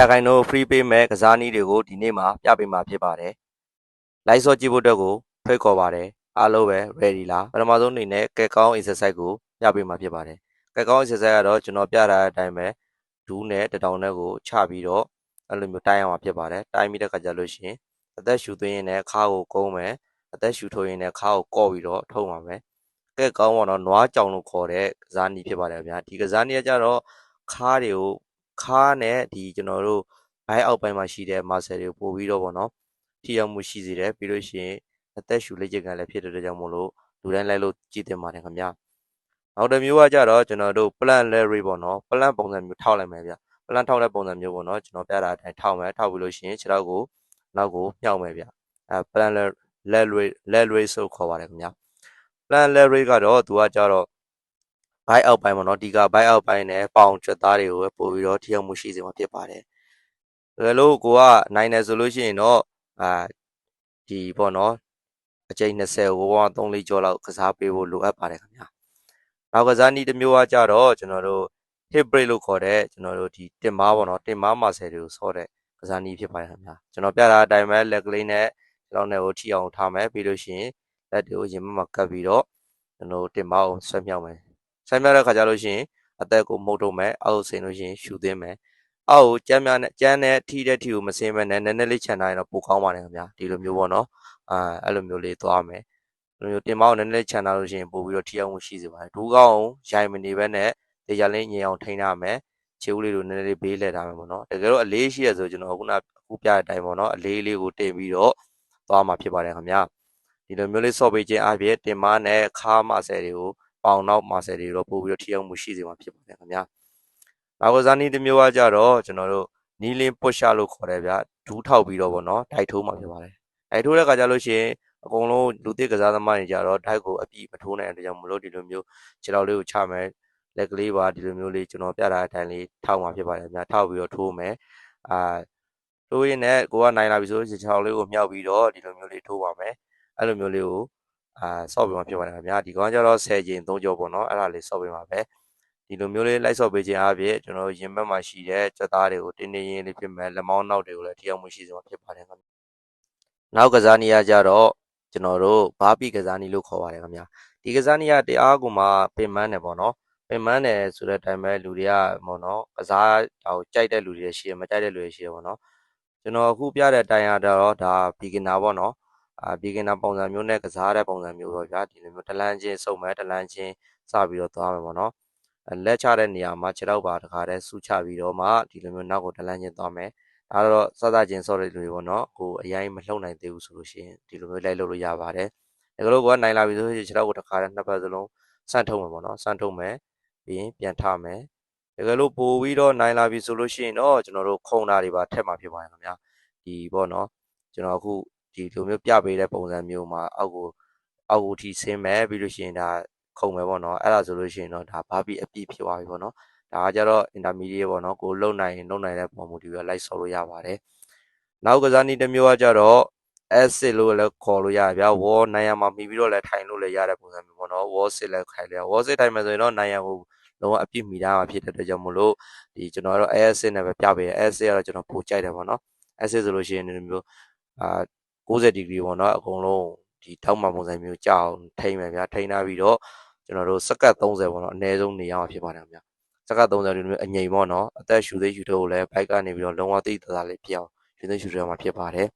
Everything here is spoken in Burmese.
ရာခိုင်နှုန်း free pay မဲ့ကစားနည်းတွေကိုဒီနေ့မှာပြပေးမှာဖြစ်ပါတယ်။ live ဆော့ကြည့်ဖို့အတွက်ကိုဖိတ်ခေါ်ပါတယ်။အားလုံးပဲ ready လား။ပထမဆုံးအနေနဲ့ကဲကောင်း exercise ကိုပြပေးမှာဖြစ်ပါတယ်။ကဲကောင်း exercise ကတော့ကျွန်တော်ပြထားတဲ့အတိုင်းပဲဒူးနဲ့တတောင်နဲ့ကိုချပြီးတော့အဲ့လိုမျိုးတိုင်းအောင်မှာဖြစ်ပါတယ်။တိုင်းပြီးတဲ့ခါကျလို့ရှိရင်အသက်ရှူသွင်းရင်းနဲ့ခါကိုကုန်းမယ်။အသက်ရှူထုတ်ရင်းနဲ့ခါကိုကော့ပြီးတော့ထုတ်ပါမယ်။ကဲကောင်းပေါ့နော်နွားကြောင်လို့ခေါ်တဲ့ကစားနည်းဖြစ်ပါတယ်ဗျာ။ဒီကစားနည်းကကြတော့ခါတွေကိုခါနဲ့ဒီကျွန်တော်တို့ဘိုင်းအောက်ပိုင်းမှာရှိတဲ့ muscle တွေကိုပို့ပြီးတော့ပေါ့နော်ထိရောက်မှုရှိစေတယ်ပြီးလို့ရှိရင်အသက်ရှူလေ့ကျင့်ခန်းလည်းဖြစ်တဲ့အတွက်ကြောင့်မို့လို့လူတိုင်းလိုက်လို့ကြည့်တင်ပါတယ်ခင်ဗျာနောက်တစ်မျိုးကကြတော့ကျွန်တော်တို့ plant leg raise ပေါ့နော် plant ပုံစံမျိုးထောက်လိုက်မယ်ဗျ plant ထောက်တဲ့ပုံစံမျိုးပေါ့နော်ကျွန်တော်ပြတာအတိုင်းထောက်မယ်ထောက်ပြီးလို့ရှိရင်ခြေထောက်ကိုနောက်ကိုမြှောက်မယ်ဗျplant leg raise ဆိုခေါ်ပါတယ်ခင်ဗျာ plant leg raise ကတော့သူကကြတော့ဘိုက်အောက်ပိုင်းပေါ့နော်ဒီကဘိုက်အောက်ပိုင်းနဲ့ပေါင်ချက်သားတွေကိုပဲပို့ပြီးတော့ထိရောက်မှုရှိစေမှာဖြစ်ပါတယ်ဒါလို့ကိုကနိုင်တယ်ဆိုလို့ရှိရင်တော့ဒီပေါ့နော်အကျိန်20ကိုပေါင်း3-4ကြောလောက်ကစားပေးဖို့လိုအပ်ပါတယ်ခင်ဗျာနောက်ကစားနည်းတစ်မျိုးကကြတော့ကျွန်တော်တို့ hip break လို့ခေါ်တဲ့ကျွန်တော်တို့ဒီတင်မားပေါ့နော်တင်မား muscle တွေကိုဆော့တဲ့ကစားနည်းဖြစ်ပါတယ်ခင်ဗျာကျွန်တော်ပြတာအတိုင်းပဲလက်ကလေးနဲ့ကျွန်တော်နဲ့ကိုထိအောင်ထားမယ်ပြီးလို့ရှိရင်လက်တွေကိုရင်မကပ်ပြီးတော့ကျွန်တော်တင်မားကိုဆွဲမြောက်မယ်ဆွဲမြောက်တဲ့ခါကျလို့ရှိရင်အသက်ကိုမှုတ်ထုတ်မယ်အောက်ဆင်းလို့ရှိရင်ရှူသွင်းမယ်အောက်ကိုကြမ်းနဲ့ထိတဲ့ထိကိုမဆင်းမဲနဲ့နည်းနည်းလေးခြံထားရင်တော့ပိုကောင်းပါတယ်ခင်ဗျာဒီလိုမျိုးပေါ့နော်အဲ့လိုမျိုးလေးသွားမယ်ဒီလိုမျိုးတင်မောင်းနည်းနည်းလေးခြံထားလို့ရှိရင်ပို့ပြီးတော့ထိအောင်မှုရှိစေပါတယ်ဒူးကောင်းရိုင်မနေဘဲနဲ့တေချာလေးညင်အောင်ထိန်းထားမယ်ခြေဦးလေးကိုနည်းနည်းလေးဘေးလှည့်ထားမယ်ပေါ့နော်တကယ်တော့အလေးရှိရဆိုကျွန်တော်အခုပြတဲ့အတိုင်းပေါ့နော်အလေးလေးကိုတင်ပြီးတော့သွားမှာဖြစ်ပါတယ်ခင်ဗျာဒီလိုမျိုးလေးဆော့ပေးခြင်းအပြင်တင်မားနဲ့ခါမဆယ်တွေကိုပေါင်နောက်မဆယ်တွေတော့ပို့ပြီးတော့ထိအောင်မှုရှိစေမှာဖြစ်ပါတယ်ခင်ဗျာနောက်ကစားနည်းတစ်မျိုးကကြတော့ကျွန်တော်တို့နီးလင်း push လို့ခေါ်တယ်ဗျဒူးထောက်ပြီးတော့ပေါ့နော်ဒိုက်ထိုးမှာဖြစ်ပါတယ်ဒိုက်ထိုးတဲ့ခါကျလို့ရှိရင်အကုန်လုံးလူသစ်ကစားသမားတွေကြတော့ဒိုက်ကိုအပြည့်မထိုးနိုင်တဲ့ကြောင့်မလို့ဒီလိုမျိုးခြေထောက်လေးကိုချမယ်လက်ကလေးပါဒီလိုမျိုးလေးကျွန်တော်ပြတာအတိုင်းလေးထောက်မှာဖြစ်ပါတယ်ဗျာထောက်ပြီးတော့ထိုးမယ်ထိုးရင်းနဲ့ကိုကနိုင်လာပြီဆိုခြေထောက်လေးကိုမြှောက်ပြီးတော့ဒီလိုမျိုးလေးထိုးပါမယ်အဲ့လိုမျိုးလေးကိုဆော့ပေးမှာဖြစ်ပါတယ်ဗျာဒီကောင်ကျတော့10ကျင်3ကြောပေါ့နော်အဲ့ဒါလေးဆော့ပေးမှာပဲဒီလိုမျိုးလေးလိုက်ဆော့ပေးခြင်းအပြင်ကျွန်တော်ရင်ဘက်မှာရှိတဲ့ကြက်သားတွေကိုတင်းတင်းရင်းလေးဖြစ်မဲ့လက်မောင်းနောက်တွေကိုလည်းထိအောင်မှုရှိစေမှာဖြစ်ပါတယ်ခင်ဗျနောက်ကစားနည်းကကြတော့ကျွန်တော်တို့ဘာပီကစားနည်းလို့ခေါ်ပါတယ်ခင်ဗျာဒီကစားနည်းကတရားကိုမှပင်ပန်းတယ်ပေါ့နော်ပင်ပန်းတယ်ဆိုတဲ့အတိုင်းပဲလူတွေကပေါ့နော်ကစားဟိုကြိုက်တဲ့လူတွေရှိတယ်မကြိုက်တဲ့လူတွေရှိတယ်ပေါ့နော်ကျွန်တော်အခုပြတဲ့အတိုင်းကတော့ဒါ beginner ပေါ့နော်beginner ပုံစံမျိုးနဲ့ကစားတဲ့ပုံစံမျိုးပေါ့ဗျာဒီလိုမျိုးတလန်းချင်းစုံမဲ့တလန်းချင်းစပြီးတော့သွားမယ်ပေါ့နော်လက်ချတဲ့နေရာမှာခြေထောက်ပါတခါတည်းဆူချပြီးတော့မှဒီလိုမျိုးနောက်ကိုတလန်းချင်းသွားမယ်ဒါတော့စသချင်းဆော့တဲ့လူတွေပေါ့နော်ကိုအရင်မလှုပ်နိုင်သေးဘူးဆိုလို့ရှိရင်ဒီလိုမျိုးလိုက်လုပ်လို့ရပါတယ်ဒါကလို့ကနိုင်လာပြီဆိုရင်ခြေထောက်ကိုတခါတည်းနှစ်ဖက်စလုံးဆန့်ထုတ်မယ်ပေါ့နော်ဆန့်ထုတ်မယ်ပြီးရင်ပြန်ထမယ်ဒါကလို့ပို့ပြီးတော့နိုင်လာပြီဆိုလို့ရှိရင်တော့ကျွန်တော်တို့ခုံတာတွေပါထက်မှာဖြစ်ပါတယ်ခင်ဗျာဒီပေါ့နော်ကျွန်တော်အခုဒီလိုမျိုးပြပေးတဲ့ပုံစံမျိုးမှာအောက်ကိုထိဆင်းမယ်ပြီးလို့ရှိရင်ဒါခုံမယ်ပေါ့နော်အဲ့ဒါဆိုလို့ရှိရင်တော့ဒါဘာပြီးအပြည့်ဖြစ်သွားပြီပေါ့နော်ဒါကကြတော့ intermediate ပေါ့နော်ကိုလုံနိုင်တဲ့ပုံမူတည်ပြီးလိုက်ဆော်လို့ရပါတယ်နောက်ကစားနည်းတစ်မျိုးကကြတော့ acid လို့လည်းခေါ်လို့ရတယ်ဗျာ wall နိုင်ရမှာမှီပြီးတော့လည်းထိုင်လို့လည်းရတဲ့ပုံစံမျိုးပေါ့နော် wall sit လည်းခိုင်တယ် wall sit ထိုင်မယ်ဆိုရင်တော့နိုင်ရကိုလုံးဝအပြည့်မီထားမှာဖြစ်တဲ့အတွက်ကြောင့်မို့လို့ဒီကျွန်တော်ကတော့ acid နဲ့ပဲပြပေးတယ် acid ကတော့ကျွန်တော်ပိုကြိုက်တယ်ပေါ့နော် acid ဆိုလို့ရှိရင်ဒီလိုမျိုး90 degree ပေါ့နော်အကုန်လုံးဒီထောက်မှပုံစံမျိုးကြောက်ထိမ့်မယ်ဗျာထိန်းထားပြီးတော့ကျွန်တော်တို့စက္ကန့်30ပေါ့နော်အနည်းဆုံးနေရမှာဖြစ်ပါတယ်ခင်ဗျာစက္ကန့်30ဒီလိုမျိုးအငိမ်ပေါ့နော်အသက်ရှူသေးရှူထုတ်ကိုလည်းဘိုက်ကနေပြီးတော့လုံးဝသိသသာလေးဖြစ်အောင်ရှူသေးရှူထုတ်မှာဖြစ်ပါတယ်